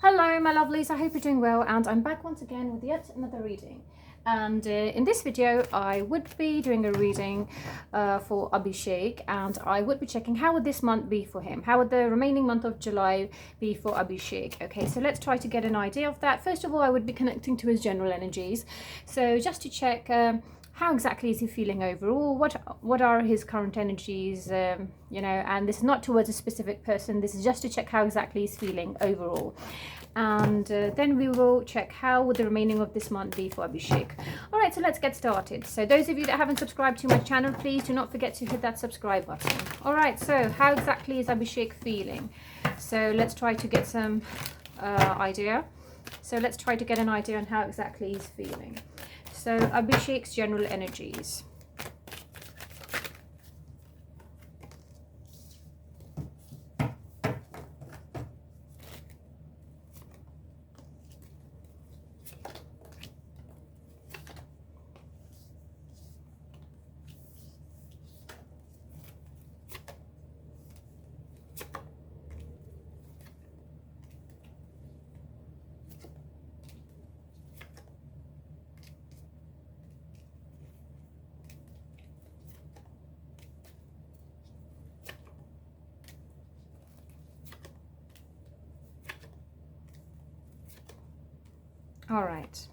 Hello my lovelies, I hope you're doing well, and I'm back once again with yet another reading. And in this video I would be doing a reading for Abhishek, and I would be checking how would this month be for him, how would the remaining month of July be for Abhishek. Okay, so let's try to get an idea of that. First of all, I would be connecting to his general energies, so just to check how exactly is he feeling overall, what are his current energies, and this is not towards a specific person, this is just to check how exactly he's feeling overall. And then we will check how would the remaining of this month be for Abhishek. All right, so let's get started. So those of you that haven't subscribed to my channel, please do not forget to hit that subscribe button. All right, so how exactly is Abhishek feeling? So let's try to get some idea. So let's try to get an idea on how exactly he's feeling. So Abhishek's general energies. All right.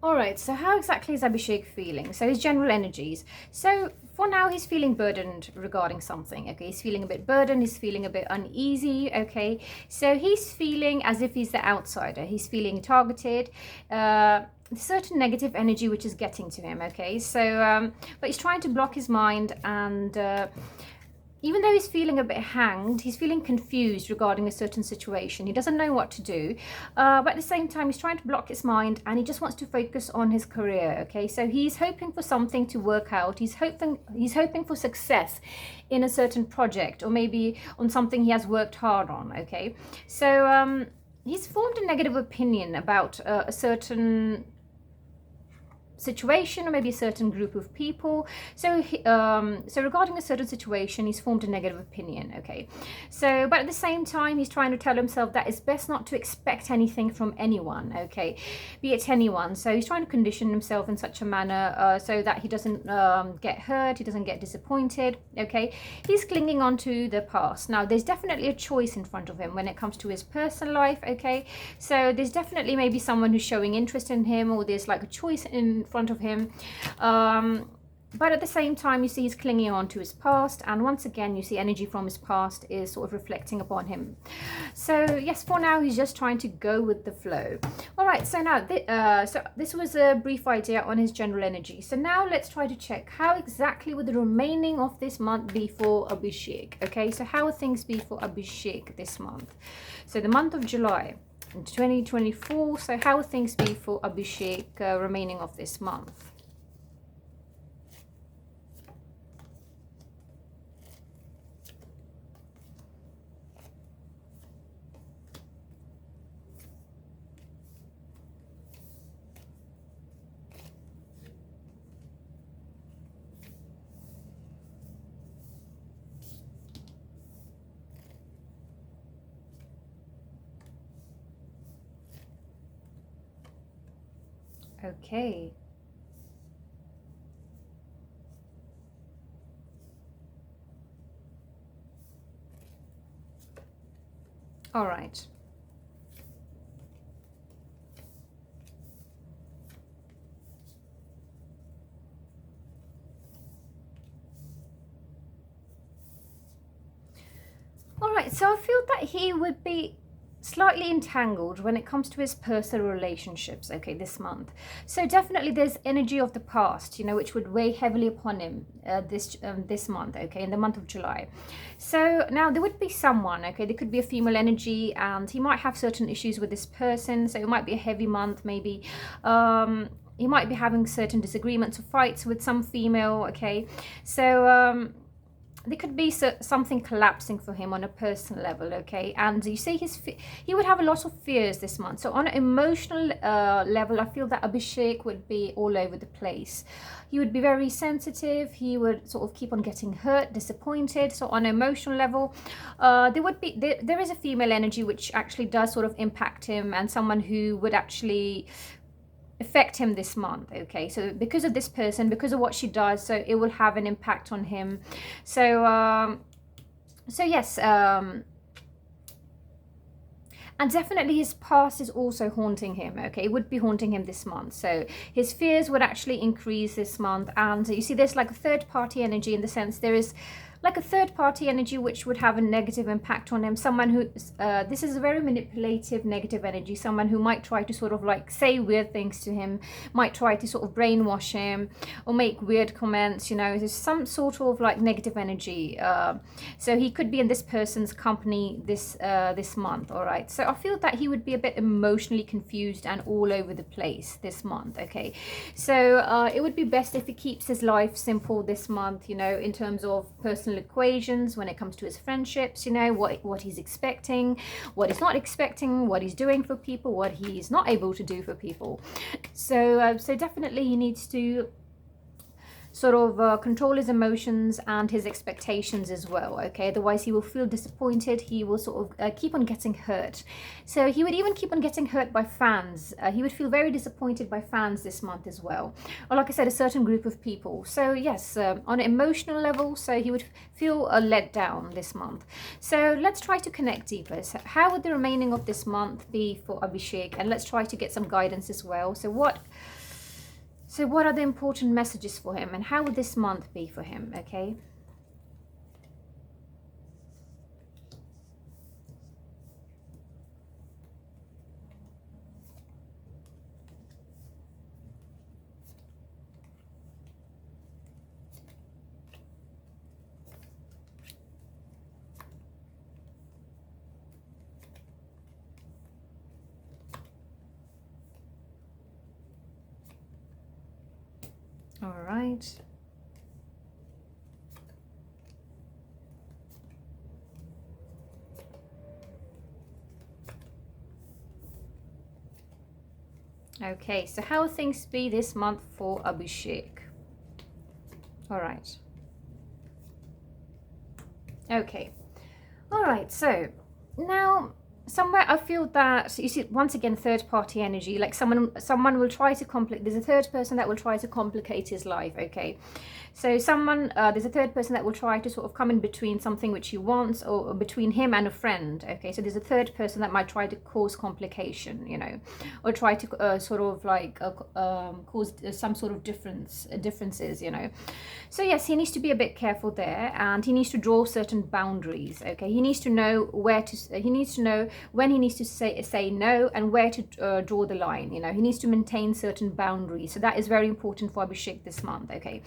Alright, so how exactly is Abhishek feeling? So his general energies. So for now, he's feeling burdened regarding something, okay? He's feeling a bit burdened, he's feeling a bit uneasy, okay? So he's feeling as if he's the outsider. He's feeling targeted, certain negative energy which is getting to him, okay? So, but he's trying to block his mind, and even though he's feeling a bit hanged, he's feeling confused regarding a certain situation. He doesn't know what to do, but at the same time, he's trying to block his mind, and he just wants to focus on his career. Okay, so he's hoping for something to work out. He's hoping for success in a certain project, or maybe on something he has worked hard on. Okay, so he's formed a negative opinion about a certain situation, or maybe a certain group of people. So so regarding a certain situation, he's formed a negative opinion. Okay, so but at the same time, he's trying to tell himself that it's best not to expect anything from anyone, okay, be it anyone. So he's trying to condition himself in such a manner so that he doesn't get hurt, he doesn't get disappointed. Okay, he's clinging on to the past. Now there's definitely a choice in front of him when it comes to his personal life. Okay, so there's definitely maybe someone who's showing interest in him, or there's like a choice in front of him, but at the same time, you see he's clinging on to his past, and once again you see energy from his past is sort of reflecting upon him. So yes, for now he's just trying to go with the flow. All right, so now so this was a brief idea on his general energy. So now let's try to check how exactly would the remaining of this month be for Abhishek. Okay, so how would things be for Abhishek this month? So the month of July in 2024. So how will things be for Abhishek remaining of this month? Okay. All right. All right, so I feel that he would be slightly entangled when it comes to his personal relationships, okay, this month. So definitely there's energy of the past, which would weigh heavily upon him this month, okay, in the month of July. So now there would be someone, okay, there could be a female energy, and he might have certain issues with this person, so it might be a heavy month, maybe he might be having certain disagreements or fights with some female, okay. So there could be something collapsing for him on a personal level, okay? And you see he would have a lot of fears this month. So on an emotional level, I feel that Abhishek would be all over the place. He would be very sensitive. He would sort of keep on getting hurt, disappointed. So on an emotional level, there is a female energy which actually does sort of impact him, and someone who would actually affect him this month, okay? So because of this person, because of what she does, so it will have an impact on him. So yes, and definitely his past is also haunting him, okay? It would be haunting him this month. So his fears would actually increase this month. And you see there's like a third party energy, in the sense there is like a third party energy which would have a negative impact on him. Someone who, this is a very manipulative negative energy, someone who might try to sort of like say weird things to him, might try to sort of brainwash him or make weird comments, you know. There's some sort of like negative energy. So he could be in this person's company this month, all right? So I feel that he would be a bit emotionally confused and all over the place this month, okay? So it would be best if he keeps his life simple this month, you know, in terms of personal equations when it comes to his friendships, you know, what he's expecting, what he's not expecting, what he's doing for people, what he's not able to do for people. So so definitely he needs to sort of control his emotions and his expectations as well, okay? Otherwise he will feel disappointed. He will sort of keep on getting hurt. So he would even keep on getting hurt by fans. He would feel very disappointed by fans this month as well, or like I said, a certain group of people. So yes, on an emotional level, so he would feel let down this month. So let's try to connect deeper. So how would the remaining of this month be for Abhishek? And let's try to get some guidance as well. So what are the important messages for him, and how would this month be for him, okay? All right. Okay, so how will things be this month for Abhishek? All right. Okay. All right, so now somewhere I feel that, you see, once again, third party energy, like someone will try to complicate. There's a third person that will try to complicate his life, okay? So there's a third person that will try to sort of come in between something which he wants, or between him and a friend, okay? So there's a third person that might try to cause complication, you know, or try to sort of like cause some sort of differences, you know. So yes, he needs to be a bit careful there, and he needs to draw certain boundaries, okay? He needs to know he needs to know when he needs to say no, and where to draw the line, you know. He needs to maintain certain boundaries. So that is very important for Abhishek this month, okay?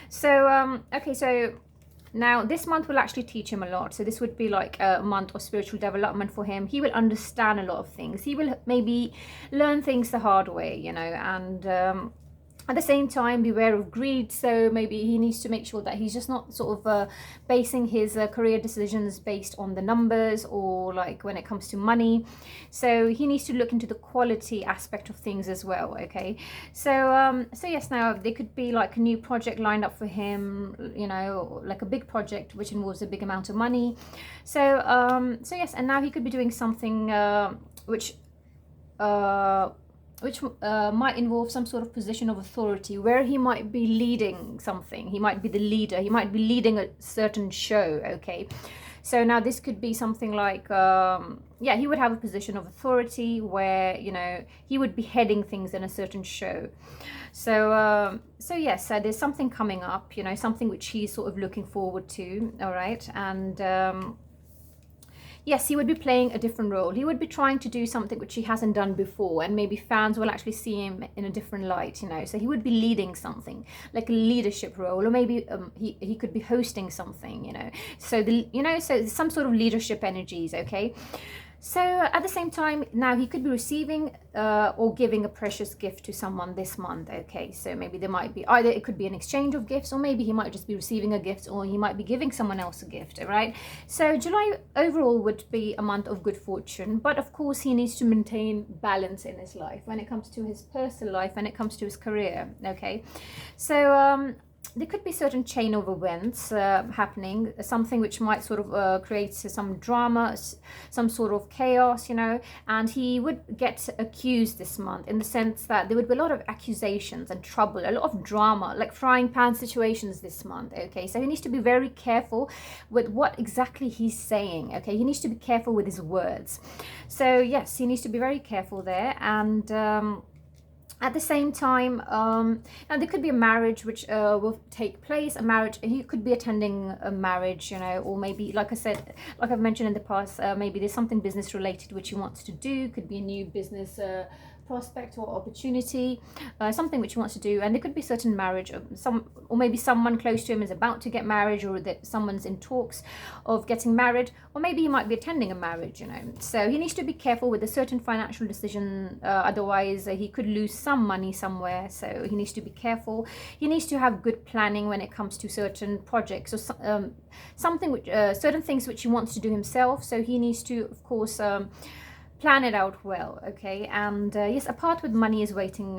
So okay, so now this month will actually teach him a lot. So this would be like a month of spiritual development for him. He will understand a lot of things. He will maybe learn things the hard way, you know, and at the same time beware of greed. So maybe he needs to make sure that he's just not sort of basing his career decisions based on the numbers, or like when it comes to money. So he needs to look into the quality aspect of things as well, okay? So so yes, now there could be like a new project lined up for him, you know, like a big project which involves a big amount of money. So so yes, and now he could be doing something which might involve some sort of position of authority, where he might be leading something. He might be the leader. He might be leading a certain show, okay? So now this could be something like, yeah, he would have a position of authority where, you know, he would be heading things in a certain show. So so yes, there's something coming up, you know, something which he's sort of looking forward to, all right? And yes, he would be playing a different role. He would be trying to do something which he hasn't done before, and maybe fans will actually see him in a different light, you know. So he would be leading something, like a leadership role, or maybe he could be hosting something, you know. So so some sort of leadership energies, okay. So at the same time, now he could be receiving or giving a precious gift to someone this month. Okay, so maybe there might be either it could be an exchange of gifts, or maybe he might just be receiving a gift, or he might be giving someone else a gift. All right. So July overall would be a month of good fortune, but of course he needs to maintain balance in his life when it comes to his personal life, when it comes to his career. Okay, so there could be certain chain of events happening, something which might sort of create some drama, some sort of chaos, you know, and he would get accused this month, in the sense that there would be a lot of accusations and trouble, a lot of drama, like frying pan situations this month. Okay, so he needs to be very careful with what exactly he's saying. Okay, he needs to be careful with his words. So yes, he needs to be very careful there. And at the same time, now there could be a marriage which will take place, a marriage, he could be attending a marriage, you know, or maybe, like I said, like I've mentioned in the past, maybe there's something business related which he wants to do, could be a new business prospect or opportunity, something which he wants to do. And there could be certain marriage, or maybe someone close to him is about to get married, or that someone's in talks of getting married, or maybe he might be attending a marriage, you know. So he needs to be careful with a certain financial decision, otherwise he could lose some money somewhere. So he needs to be careful. He needs to have good planning when it comes to certain projects, or something which certain things which he wants to do himself. So he needs to, of course, plan it out well. Okay, and yes, a part with money is waiting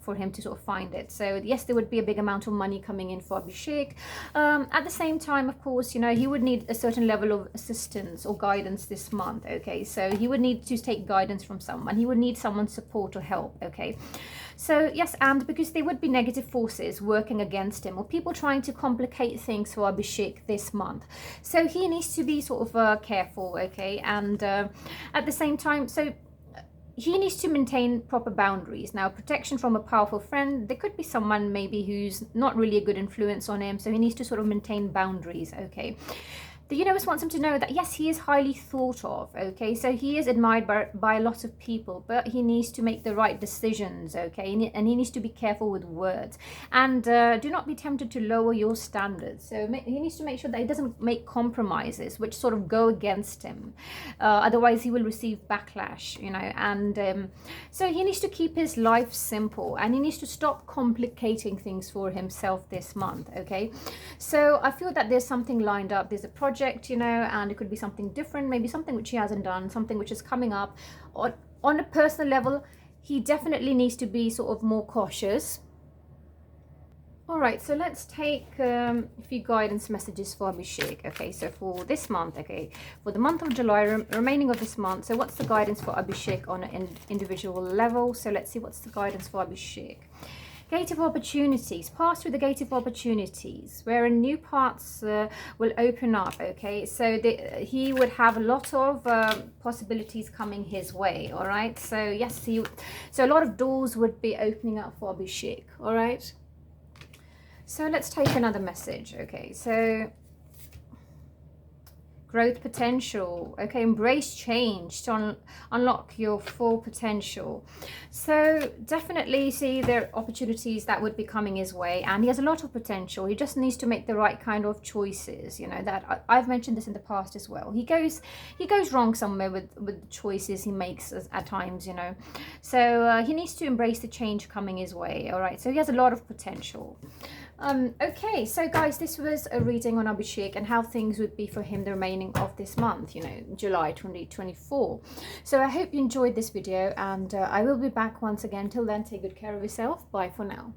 for him to sort of find it. So yes, there would be a big amount of money coming in for Abhishek. At the same time, of course, you know, he would need a certain level of assistance or guidance this month. Okay, so he would need to take guidance from someone, he would need someone's support or help. Okay, so yes, and because there would be negative forces working against him, or people trying to complicate things for Abhishek this month, so he needs to be sort of careful. Okay, and at the same time, so he needs to maintain proper boundaries. Now, protection from a powerful friend, there could be someone maybe who's not really a good influence on him, so he needs to sort of maintain boundaries. Okay, the universe wants him to know that yes, he is highly thought of. Okay, so he is admired by a lot of people, but he needs to make the right decisions. Okay, and he needs to be careful with words, and do not be tempted to lower your standards. So he needs to make sure that he doesn't make compromises which sort of go against him, otherwise he will receive backlash, you know. And so he needs to keep his life simple, and he needs to stop complicating things for himself this month. Okay, so I feel that there's something lined up, there's a project, you know, and it could be something different, maybe something which he hasn't done, something which is coming up. On a personal level, he definitely needs to be sort of more cautious. All right, so let's take a few guidance messages for Abhishek. Okay, so for this month, okay, for the month of July, remaining of this month, so what's the guidance for Abhishek on an individual level? So let's see what's the guidance for Abhishek. Gate of opportunities. Pass through the gate of opportunities, where new paths will open up. Okay, so he would have a lot of possibilities coming his way. All right, so yes, so a lot of doors would be opening up for Abhishek. All right, so let's take another message. Okay, so growth potential. Okay, embrace change to unlock your full potential. So definitely see there are opportunities that would be coming his way, and he has a lot of potential. He just needs to make the right kind of choices, you know. That I've mentioned this in the past as well. He goes wrong somewhere with the choices he makes at times, you know. So he needs to embrace the change coming his way. All right, so he has a lot of potential. Okay, so guys, this was a reading on Abhishek and how things would be for him the remaining of this month, you know, July 2024. So I hope you enjoyed this video, and I will be back once again. Till then, take good care of yourself. Bye for now.